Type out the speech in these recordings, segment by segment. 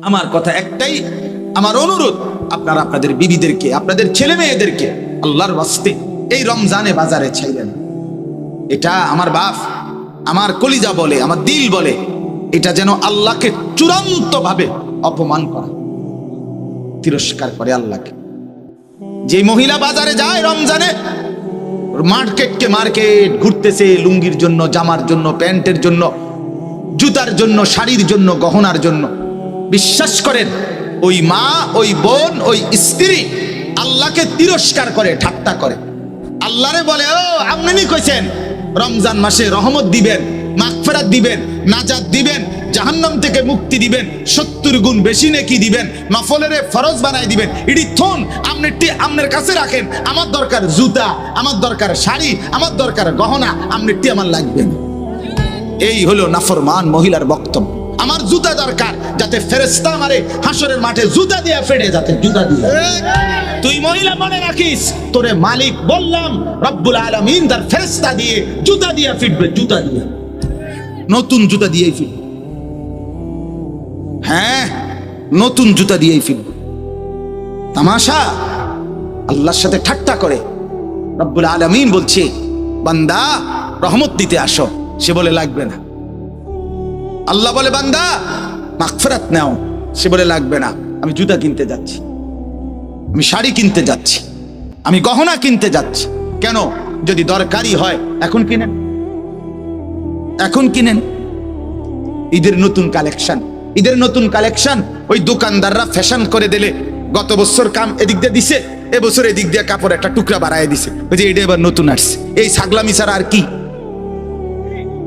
আমার কথা একটাই, আমার অনুরোধ, আপনারা আপনাদের বিবিদেরকে, আপনাদের ছেলে মেয়েদেরকে আল্লাহর ওয়াস্তে এই রমজানে বাজারে ছাইলেন। এটা আমার বাপ, আমার কলিজা বলে, আমার দিল বলে, এটা যেন আল্লাহকে চূড়ান্ত ভাবে অপমান করে, তিরস্কার করে আল্লাহকে। যে মহিলা বাজারে যায় রমজানে, মার্কেটকে মার্কেট ঘুরতেছে লুঙ্গির জন্য, জামার জন্য, প্যান্টের জন্য, জুতার জন্য, শাড়ির জন্য, গহনার জন্য, বিশ্বাস করেন ওই মা, ওই বোন, ওই স্ত্রী আল্লাহকে তিরস্কার করে, ঠাট্টা করে। আল্লাহরে বলে, ও আপনি কইছেন রমজান মাসে রহমত দিবেন, মাগফিরাত দিবেন, নাজাত দিবেন, জাহান্নাম থেকে মুক্তি দিবেন, 70 গুণ বেশি নেকি দিবেন, নফলের ফরজ বানাই দিবেন। এটি থন আপনি আপনার কাছে রাখেন। আমার দরকার জুতা, আমার দরকার শাড়ি, আমার দরকার গহনা, আপনি আমার লাগবে না। এই হলো নাফরমান মহিলার বক্তব্য। আমার জুতা দরকার, যাতে ফেরেশতা আমারে হাসরের মাঠে জুতা দিয়ে ফেড়ে, যাতে জুতা দিয়ে। তুই মহিলা মনে রাখিস, তোরে মালিক বললাম রব্বুল আলামিন তার ফেরেশতা দিয়ে জুতা দিয়ে ফিরবে, জুতা দিয়ে, নতুন জুতা দিয়েই ফিরবে। হ্যাঁ, নতুন জুতা দিয়েই ফিরবে। তামাশা, আল্লাহর সাথে ঠাট্টা করে। রব্বুল আলামিন বলছে, বান্দা রহমত দিতে আসো, সে বলে লাগবে না। আল্লাহ বলে, বান্দা মাগফিরাত নাও, সে বলে লাগবে না। আমি জুতা কিনতে যাচ্ছি, আমি শাড়ি কিনতে যাচ্ছি, আমি গহনা কিনতে যাচ্ছি। কেন? যদি দরকারি হয় এখন কিনেন, এখন কিনেন। ঈদের নতুন কালেকশন, ঈদের নতুন কালেকশন। ওই দোকানদাররা ফ্যাশন করে দিলে, গত বছর কাম এদিক দিয়ে দিছে, এবছর এদিক দিয়ে কাপড় একটা টুকরা বাড়ায় দিছে, ওই যে এটা এবার নতুন আসছে। এই ছাগলামি ছাড়া আর কি?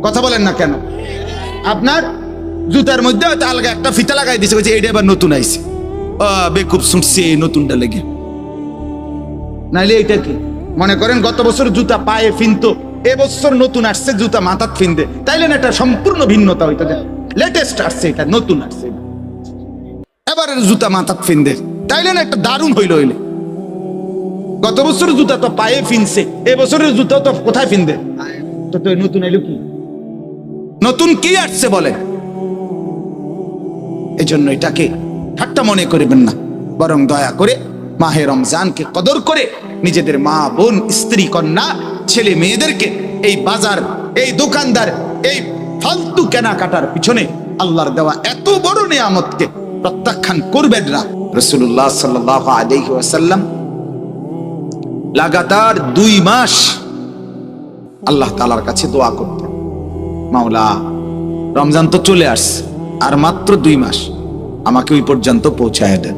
কথা বলেন না কেন? আপনার জুতার মধ্যে হয়তো আলগা একটা ফিতা লাগাই দিছে, ওই যে এটা এবার নতুন আইছে, বেকুব শুনছে নতুনটা লেগে। নাইলে এটা কি মনে করেন গত বছর জুতা পায়ে ফিনতো, এবছর নতুন আসছে জুতা মাথাত ফিনতে, তাইলে না এটা সম্পূর্ণ ভিন্নতা হইতো। লেটেস্ট আসছে, এটা নতুন আসছে, এবার জুতা মাথাত ফিনতে, তাইলে না একটা দারুণ হইল। হইলে গত বছর জুতা তো পায়ে ফিনছে, এবছরের জুতা তো কোথায় ফিনবে? তো নতুন এলো কি? নতুন কি আসছে বলেন? এই জন্য এটাকে ঠাট্টা মনে করবেন না, বরং দয়া করে মাহে রমজানকে কদর করে নিজেদের মা, বোন, স্ত্রী, কন্যা, ছেলে মেয়েদেরকে এই বাজার, এই দোকানদার, এই ফালতু কেনাকাটার পিছনে আল্লাহর দেওয়া এত বড় নিয়ামতকে প্রত্যাখ্যান করবেন না। রাসূলুল্লাহ সাল্লাল্লাহু আলাইহি ওয়াসাল্লাম লাগাতার 2 মাস আল্লাহ তাআলার কাছে দোয়া করতেন, মাওলা রমজান তো চলে আসছে, আর মাত্র 2 মাস, আমাকে ওই পর্যন্ত পৌঁছায় দেন।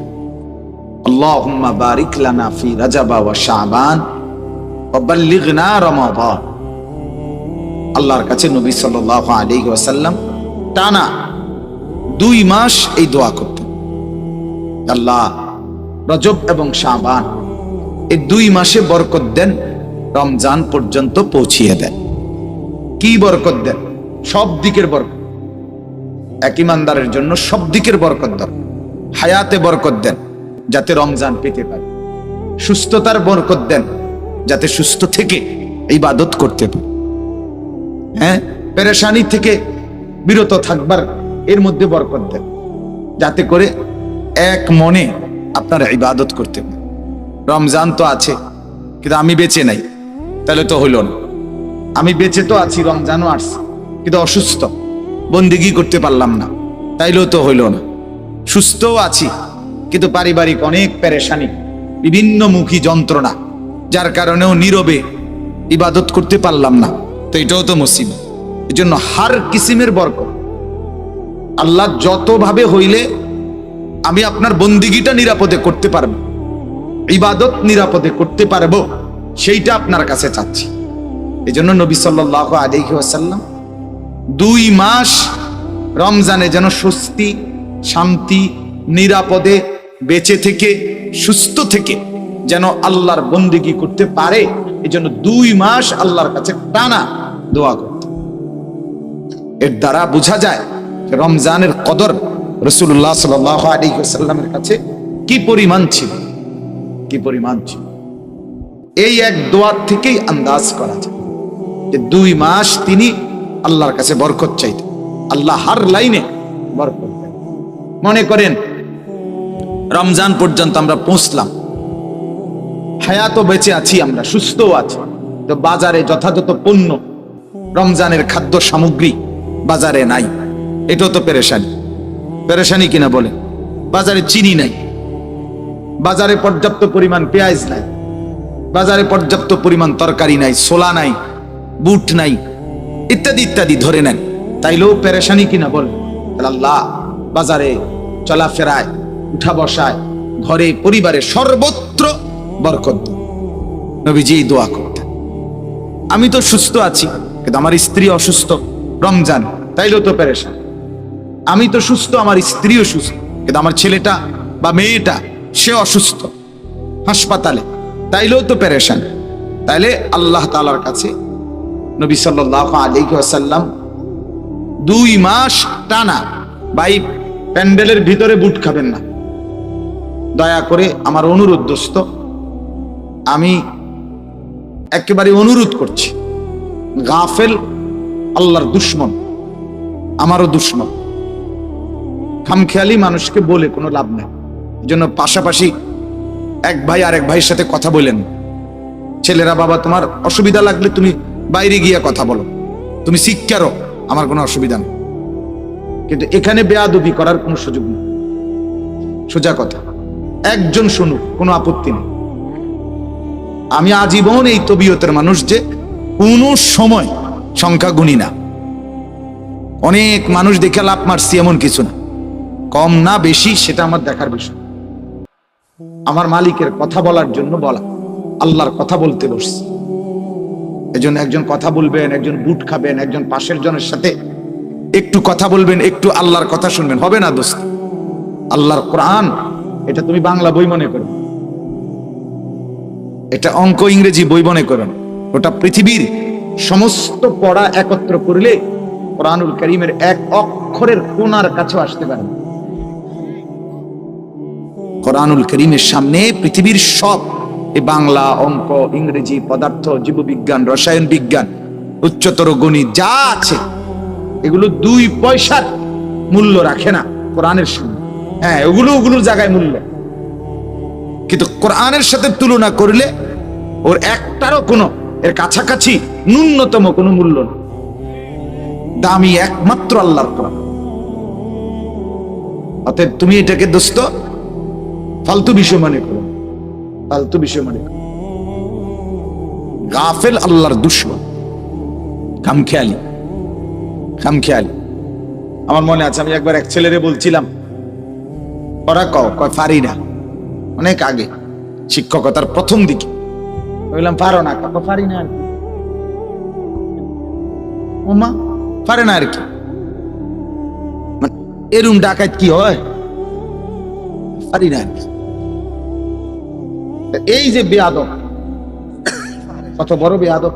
আল্লাহুম্মা বারিক লানা ফি রাজাব ওয়া শাবান ওয়া বাল্লিগনা রমাদান। আল্লাহর কাছে নবী সাল্লাল্লাহু আলাইহি ওয়াসাল্লাম টানা 2 মাস এই দোয়া করতেন, আল্লাহ রজব এবং শাবান এই 2 মাসে বরকত দেন, রমজান পর্যন্ত পৌঁছিয়ে দেন। কি বরকত দেন? সব দিকের বরকত। এক ইমানদারের জন্য সব দিকের বরকত দরকার। হায়াতে বরকত দেন, যাতে রমজান পেতে পারে। সুস্থতার বরকত দেন, যাতে সুস্থ থেকে ইবাদত করতে পারে। হ্যাঁ, পেরেশানি থেকে বিরত থাকবার এর মধ্যে বরকত দেন, যাতে করে এক মনে আপনারা ইবাদত করতে পারে। রমজান তো আছে, কিন্তু আমি বেঁচে নাই, তাহলে তো হইল না। আমি বেঁচে তো আছি, রমজানও আসছে, কিন্তু অসুস্থ, বন্দেগী করতে পারলাম না, তাইলেও তো হইল না। সুস্থও আছি, কিন্তু পারিবারিক অনেক পেরেশানি, বিভিন্ন মুখী যন্ত্রণা, যার কারণেও নীরবে ইবাদত করতে পারলাম না, তো এটাও তো মুসিবত। এই জন্য হার কিসিমের বরকত আল্লাহ যতভাবে হইলে আমি আপনার বন্দেগীটা নিরাপদে করতে পারবো, ইবাদত নিরাপদে করতে পারবো, সেইটা আপনার কাছে চাচ্ছি। এই জন্য নবী সাল্লাল্লাহু আলাইহি ওয়াসাল্লাম 2 মাস রমজানে যেন স্বস্তি, শান্তি, নিরাপদে বেঁচে থেকে, সুস্থ থেকে যেন আল্লাহর বন্দেগী করতে পারে, এই জন্য 2 মাস আল্লাহর কাছে টানা দোয়া করত। এর দ্বারা বোঝা যায় যে রমজানের কদর রাসূলুল্লাহ সাল্লাল্লাহু আলাইহি ওয়াসাল্লামের কাছে কি পরিমাণ ছিল, কি পরিমাণ ছিল। এই এক দোয়া থেকেই আন্দাজ করা যায় যে 2 মাস তিনি আল্লাহর কাছে বরকত চাইতেন। আল্লাহ হার লাইনে বরকত দেন। মনে করেন রমজান পর্যন্ত আমরা পৌঁছলাম, হায়াত বেঁচে আছি, আমরা সুস্থও আছি, তো বাজারে যথাযথ পণ্য, রমজানের খাদ্য সামগ্রী বাজারে নাই, এটাও তো পেরেশানি। পেরেশানি কিনা বলে? বাজারে চিনি নাই, বাজারে পর্যাপ্ত পরিমাণ পেঁয়াজ নাই, বাজারে পর্যাপ্ত পরিমাণ তরকারি নাই, ছোলা নাই, বুট নাই, ইত্যাদি ইত্যাদি ধরে নেন, তাইলেও পেরেশানি কিনা বলে? আল্লাহ বাজারে চলাফেরায়, উঠা বসায়, ঘরে পরিবারে সর্বত্র বরকত দিন। নবীজি এই দোয়া করতেন। আমি তো সুস্থ আছি কিন্তু আমার স্ত্রী অসুস্থ, রমজান, তাইলেও তো পেরেশান। আমি তো সুস্থ, আমার স্ত্রীও সুস্থ, কিন্তু আমার ছেলেটা বা মেয়েটা সে অসুস্থ, হাসপাতালে, তাইলেও তো পেরেশান। তাইলে আল্লাহ তাআলার কাছে নবী সাল্লাল্লাহু আলাইহি ওয়াসাল্লাম 2 মাস টানা, ভাই প্যান্ডেলের ভিতরে বুট খাবেন না, দয়া করে আমার অনুরোধ দোস্ত, আমি একেবারে অনুরোধ করছি, গাফেল আল্লাহর দুশমন, আমারও দুশমন। খামখেয়ালি মানুষকে বলে কোনো লাভ নেই। জন্য পাশাপাশি এক ভাই আর এক ভাইয়ের সাথে কথা বলেন। ছেলেরা, বাবা তোমার অসুবিধা লাগলে তুমি বাইরে গিয়ে কথা বলো, তুমি শিক্ষারও, আমার কোনো অসুবিধা নেই, কিন্তু এখানে বেয়াদবি করার কোনো সুযোগ নেই। সোজা কথা, একজন শুনুক, কোনো আপত্তি নেই। আমি আজীবন এই তবিয়তের মানুষ যে কোনো সময় সংখ্যা গুনি না। অনেক মানুষ দেখে লাভ মারছি এমন কিছু না, কম না বেশি সেটা আমার দেখার বিষয়। আমার মালিকের কথা বলার জন্য বলা, আল্লাহর কথা বলতে বসছি। এজন্য একজন কথা বলবেন, একজন বুট খাবেন, একজন পাশের জনের সাথে একটু কথা বলবেন, একটু আল্লাহর কথা শুনবেন, হবে না দোস্ত? আল্লাহর কোরআন, এটা তুমি বাংলা বই মনে করো, এটা অঙ্ক ইংরেজি বই মনে করো, ওটা পৃথিবীর সমস্ত পড়া একত্র করলে কোরআনুল কারীমের এক অক্ষরের কোণার কাছেও আসতে পারে না। কোরআনুল কারীমের সামনে পৃথিবীর সব, এই বাংলা, অঙ্ক, ইংরেজি, পদার্থ, জীববিজ্ঞান, রসায়ন বিজ্ঞান, উচ্চতর গণিত যা আছে, এগুলো 2 পয়সার মূল্য রাখে না কোরআনের সামনে। হ্যাঁ, ওগুলোর জায়গায় মূল্য, কিন্তু কোরআনের সাথে তুলনা করলে ওর একটারও কোনো, এর কাছাকাছি ন্যূনতম কোনো মূল্য নেই। দামি একমাত্র আল্লাহর কোরআন। অতএব তুমি এটাকে দোস্ত ফালতু বিষয় মনে করো, ফালতু বিষয় মনে করো। গাফেল আল্লাহর দুশমন, খামখেয়ালি, খামখেয়ালি। আমার মনে আছে, আমি একবার এক ছেলেরে বলছিলাম, ওরা কয় পারি না, অনেক আগে শিক্ষকতার প্রথম দিকে, বললাম পারো না, পারি না আর কি, ওমা পারে না আর কি, মানে এরম ডাকাত কি হয়, পারি না আর কি। এই যে বেয়াদব, কত বড় বেয়াদব,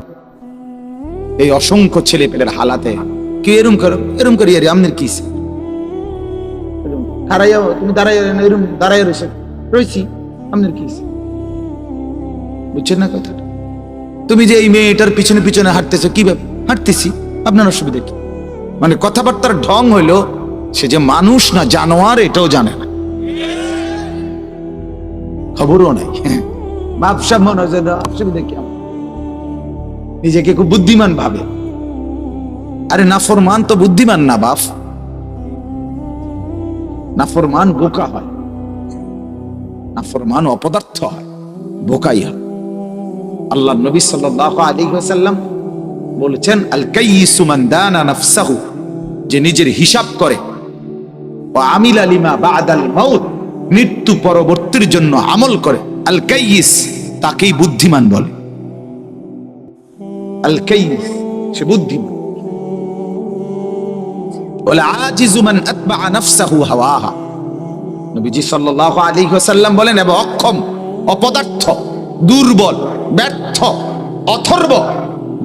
এই অসংখ্য ছেলে পেলের হালাতে কি এরম করো, এরম করি আরে আমনের কি হারাইয়া, তুমি দাঁড়াইয়া এরম দাঁড়াইয়া রয়েছি, আমনের কি, বুঝছেন না কথাটা? তুমি যে এই মেয়েটার পিছনে পিছনে হাঁটতেছো, কিভাবে হাঁটতেছি, আপনার অসুবিধা কি? মানে কথাবার্তার ঢং হইলো সে যে মানুষ না জানোয়ার এটাও জানে না, খবরও নাই। ব্যবসা মনে হয় অসুবিধা কি, নিজেকে খুব বুদ্ধিমান ভাবে। আরে নাফরমান তো বুদ্ধিমান না বাপ, নাফরমান বোকা হয়, নাফরমান অপদার্থ হয়, বোকাই হয়। আল্লাহ নবী সাল্লাল্লাহু আলাইহি ওয়াসাল্লাম বলেছেন, আল কাইয়িসু মান দানা নাফসাহু, যে নিজের হিসাব করে, ওয়া আমিলা লিমা বাদাল মাউত, মৃত্যু পরবর্তীর জন্য আমল করে, আল কাইয়িস, তাকেই বুদ্ধিমান বলে। আল কাইয়িস, সে বুদ্ধিমান। ওয়াল আজিজু মান আতবা নাফসাহু হাওয়াহা, নবীজি সাল্লাল্লাহু আলাইহি ওয়াসাল্লাম বলেন, এবং অক্ষম, অপদার্থ, দুর্বল, ব্যর্থ, অথর্ব,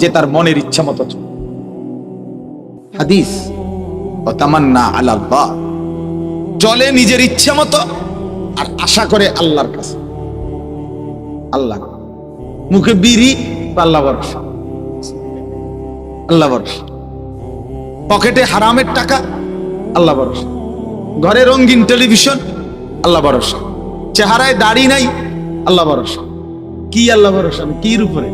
যে তার মনের ইচ্ছা মতো চলে। হাদিস, ওয়া তামান্না আলাল্লাহ, চলে নিজের ইচ্ছা মতো আর আশা করে আল্লাহর কাছে। আল্লাহ, মুখে বিড়ি, আল্লাহ ভরসা, আল্লাহ ভরসা, পকেটে হারামের টাকা, আল্লাহ ভরসা, ঘরে রঙিন টেলিভিশন, আল্লাহ ভরসা। চেহারায় দাড়ি নাই, আল্লাহ ভরসা। কি আল্লাহ ভরসা? কির উপরে?